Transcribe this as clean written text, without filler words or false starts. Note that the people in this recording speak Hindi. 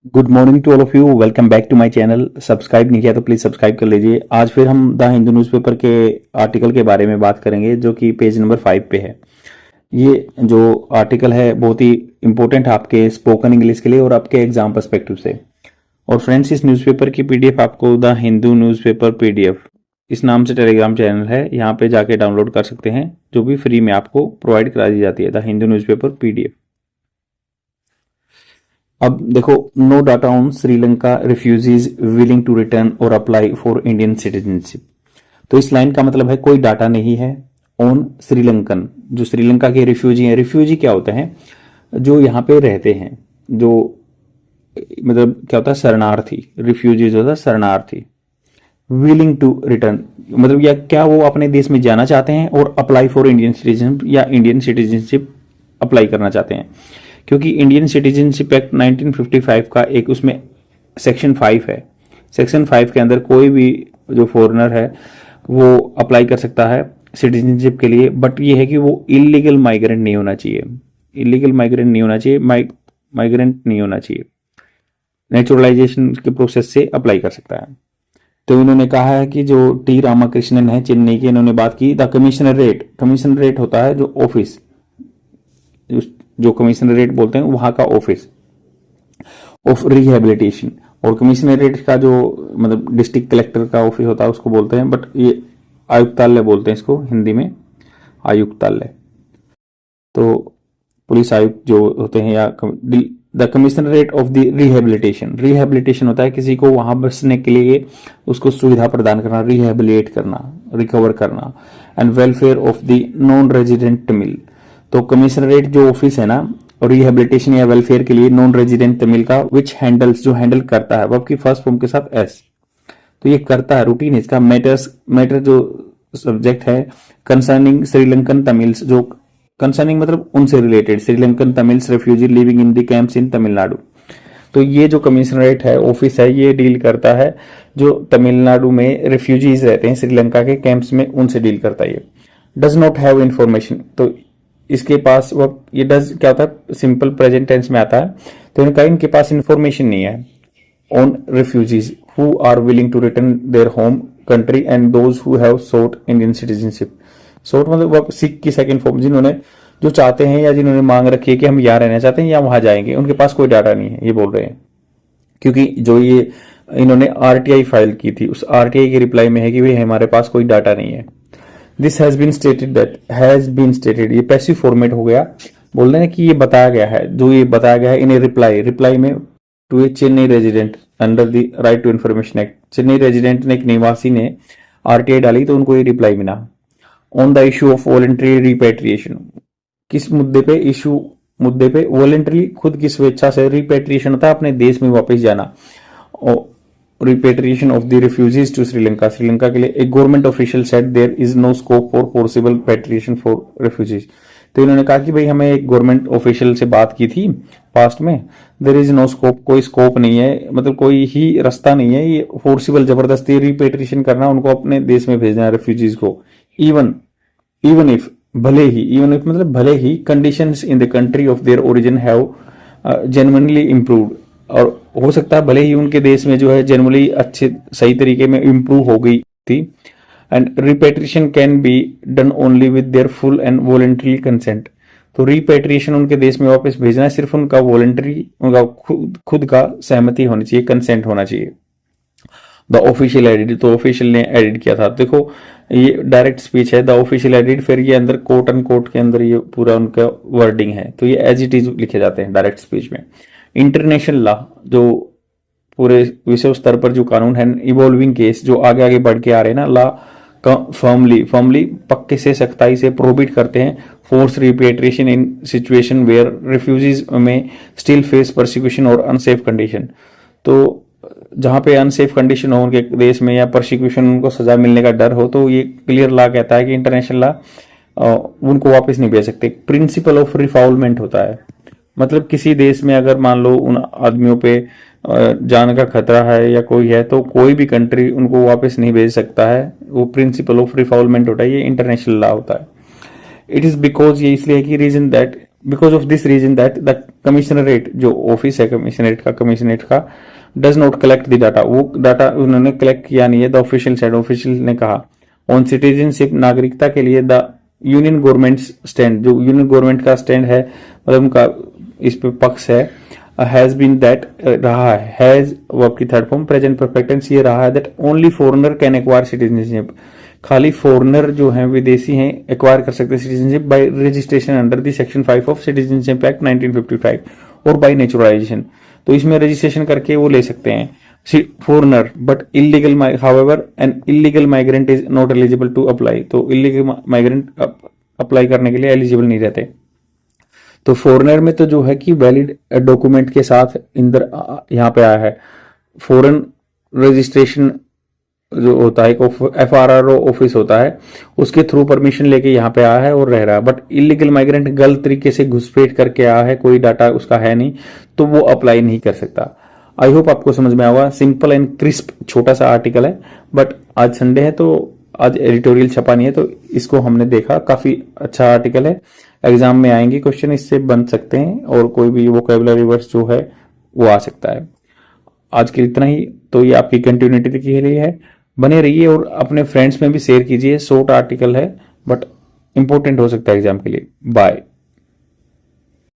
Good morning to all of you. Welcome back to my channel. Subscribe नहीं किया तो प्लीज सब्सक्राइब कर लीजिए। आज फिर हम द हिंदू न्यूज़पेपर के आर्टिकल के बारे में बात करेंगे जो कि पेज नंबर 5 पे है। ये जो आर्टिकल है बहुत ही इंपॉर्टेंट है आपके स्पोकन इंग्लिश के लिए और आपके एग्जाम पर्सपेक्टिव से। और फ्रेंड्स, इस न्यूज़पेपर की पीडीएफ आपको द हिंदू न्यूज़पेपर पीडीएफ इस नाम से टेलीग्राम चैनल है, यहाँ पे जाके डाउनलोड कर सकते हैं, जो भी फ्री में आपको प्रोवाइड करा दी जाती है, द हिंदू न्यूज़पेपर पीडीएफ। अब देखो, no data on Sri Lanka refugees willing to return और अप्लाई फॉर इंडियन सिटीजनशिप। तो इस लाइन का मतलब है कोई डाटा नहीं है ऑन श्रीलंकन, जो श्रीलंका के रिफ्यूजी हैं। रिफ्यूजी क्या होते हैं? जो यहाँ पे रहते हैं, जो मतलब क्या होता है, शरणार्थी। रिफ्यूजीज होता है शरणार्थी। विलिंग टू रिटर्न मतलब या क्या वो अपने देश में जाना चाहते हैं और अप्लाई फॉर इंडियन सिटीजनशिप या इंडियन सिटीजनशिप अप्लाई करना चाहते हैं। क्योंकि इंडियन सिटीजनशिप एक्ट 1955 का एक उसमें सेक्शन 5 है। सेक्शन 5 के अंदर कोई भी जो फॉरेनर है वो अप्लाई कर सकता है सिटीजनशिप के लिए, बट ये है कि वो इलीगल माइग्रेंट नहीं होना चाहिए। इलीगल माइग्रेंट नहीं होना चाहिए, माइग्रेंट नहीं होना चाहिए। नेचुरलाइजेशन के प्रोसेस से अप्लाई कर सकता है। तो इन्होंने कहा है कि जो टी रामाकृष्णन है चेन्नई के, इन्होंने बात की द कमिश्नरेट होता है जो ऑफिस, जो कमिश्नरेट बोलते हैं वहां का ऑफिस ऑफ रिहेबिलिटेशन। और कमिश्नरेट का जो मतलब डिस्ट्रिक्ट कलेक्टर का ऑफिस होता है उसको बोलते हैं, बट ये आयुक्तालय बोलते हैं इसको हिंदी में, आयुक्तालय। तो पुलिस आयुक्त जो होते हैं, या the commissionerate of the rehabilitation होता है किसी को वहां बसने के लिए उसको सुविधा प्रदान करना, रिहेबिलिटेट करना, रिकवर करना। And welfare of the non resident Tamil. तो कमिश्नरेट जो ऑफिस है ना रिहेबिलिटेशन या वेलफेयर के लिए नॉन रेजिडेंट तमिल का, विच हैंडल्स जो हैंडल करता है, वर्ब की फर्स्ट फॉर्म के साथ एस। तो ये करता है, रूटीन है इसका। मैटर जो सब्जेक्ट है कंसर्निंग श्रीलंकन तमिल्स, जो कंसर्निंग मतलब उनसे related, Sri Lankan Tamils refugee living in the camps in Tamil Nadu. तो ये जो कमिश्नरेट है ऑफिस है, ये डील करता है जो तमिलनाडु में रिफ्यूजीज रहते हैं श्रीलंका के कैंप्स में, उनसे डील करता है। ये डज नॉट हैव इंफॉर्मेशन, तो इसके पास वो ये डज क्या होता है, सिंपल प्रेजेंट टेंस में आता है। तो इन्होंने कहा इनके पास इंफॉर्मेशन नहीं है on refugees who are willing to return their home country and those who have sought Indian citizenship. Sought मतलब सिख की सेकंड फॉर्म, जिन्होंने जो चाहते हैं या जिन्होंने मांग रखी है कि हम यहाँ रहना चाहते हैं या वहां जाएंगे, उनके पास कोई डाटा नहीं है, ये बोल रहे हैं। क्योंकि जो ये इन्होंने आरटीआई फाइल की थी, उस आरटीआई के रिप्लाई में है कि भाई हमारे पास कोई डाटा नहीं है। This has been stated, that has been stated, ये पैसिव फॉर्मेट हो गया। बोल रहे हैं कि ये बताया गया है, जो ये बताया गया है इन ए रिप्लाई में to a Chennai resident under the right to information act. Chennai resident ने, एक निवासी ने आरटीआई डाली तो उनको ये रिप्लाई मिला। On the issue of voluntary repatriation, किस मुद्दे पे वॉलंटरी, खुद की स्वेच्छा से रिपेट्रिएशन होता है अपने देश में वापस जाना। Repatriation of the refugees to Sri Lanka, Sri Lanka के लिए एक government official said there is no scope for possible patriation for refugees. तो इन्होंने कहा कि भाई हमें एक गवर्नमेंट ऑफिशियल से बात की थी पास्ट में, देयर इज नो स्कोप, कोई स्कोप नहीं है, मतलब कोई ही रास्ता नहीं है ये फोर्सिबल जबरदस्ती रिपेट्रिएशन करना, उनको अपने देश में भेजना है रिफ्यूजीज को। इवन इफ भले ही, इवन इफ मतलब भले ही, conditions in the country of their origin have genuinely improved, और हो सकता है भले ही उनके देश में जो है जनरली अच्छे सही तरीके में इम्प्रूव हो गई थी। And repatriation can be done only with their full and voluntary consent. तो रिपेट्रिएशन उनके देश में वापस भेजना है सिर्फ उनका वॉलंटरी, उनका खुद का सहमति होनी चाहिए, कंसेंट होना चाहिए। द ऑफिशियल एडिट, तो ऑफिशियल ने एडिट किया था। देखो ये डायरेक्ट स्पीच है, द ऑफिशियल एडिट, फिर ये अंदर कोट एंड कोट के अंदर ये पूरा उनका वर्डिंग है, तो ये एज इट इज लिखे जाते हैं डायरेक्ट स्पीच में। इंटरनेशनल लॉ, जो पूरे विश्व स्तर पर जो कानून है, इवॉल्विंग केस जो आगे आगे बढ़ के आ रहे हैं ना, लॉ फर्मली पक्के से सख्ताई से प्रोहिबिट करते हैं force repatriation in situation where refugees में स्टिल फेस परसिक्यूशन और अनसेफ कंडीशन। तो जहां पे अनसेफ कंडीशन हो उनके देश में या परसिक्यूशन, उनको सजा मिलने का डर हो, तो ये क्लियर लॉ कहता है कि इंटरनेशनल लॉ उनको वापस नहीं भेज सकते। प्रिंसिपल ऑफ रिफाउलमेंट होता है, मतलब किसी देश में अगर मान लो उन आदमियों पे जान का खतरा है या कोई है, तो कोई भी कंट्री उनको वापस नहीं भेज सकता है। वो प्रिंसिपल ऑफ रिफाउलमेंट होता है, ये इंटरनेशनल लॉ होता है। इट इज बिकॉज, ये इसलिए कि reason that because of this reason that the commissionerate जो ऑफिस है कमिश्नरेट का does not collect the data, वो डाटा उन्होंने कलेक्ट किया नहीं है। द ऑफिशियल साइड, ऑफिशियल ने कहा ऑन सिटीजनशिप, नागरिकता के लिए द यूनियन गवर्नमेंट स्टैंड, जो यूनियन गवर्नमेंट का स्टैंड है, मतलब उनका इस पे पक्ष है, हैज बीन दैट रहा है, हैज वर्ब की third form present perfect tense ये रहा है that only foreigner can acquire citizenship, खाली फॉरेनर जो हैं विदेशी हैं एक्वायर कर सकते हैं citizenship by registration under the section 5 of citizenship act 1955 और बाय नेचुरलाइजेशन। तो इसमें रजिस्ट्रेशन करके वो ले सकते हैं foreigner, but illegal however an illegal migrant is not eligible to apply, तो इलीगल माइग्रेंट अप्लाई करने के लिए एलिजिबल नहीं रहते। तो फॉरेनर में तो जो है कि वैलिड डॉक्यूमेंट के साथ इंदर यहाँ पे आया है, फॉरेन रजिस्ट्रेशन जो होता है एक FRRO ऑफिस होता है, उसके थ्रू परमिशन लेके यहाँ पे आया है और रह रहा है। बट इलीगल माइग्रेंट गलत तरीके से घुसपैठ करके आया है, कोई डाटा उसका है नहीं, तो वो अप्लाई नहीं कर सकता। आई होप आपको समझ में आएगा, सिंपल एंड क्रिस्प छोटा सा आर्टिकल है, बट आज संडे है तो आज एडिटोरियल छपा नहीं है, तो इसको हमने देखा, काफी अच्छा आर्टिकल है। एग्जाम में आएंगे क्वेश्चन इससे बन सकते हैं, और कोई भी वोकैबुलरी वर्ड्स जो है वो आ सकता है। आज के इतना ही, तो ये आपकी कंटिन्यूटी के लिए है, बने रहिए और अपने फ्रेंड्स में भी शेयर कीजिए। शॉर्ट आर्टिकल है बट इंपॉर्टेंट हो सकता है एग्जाम के लिए। बाय।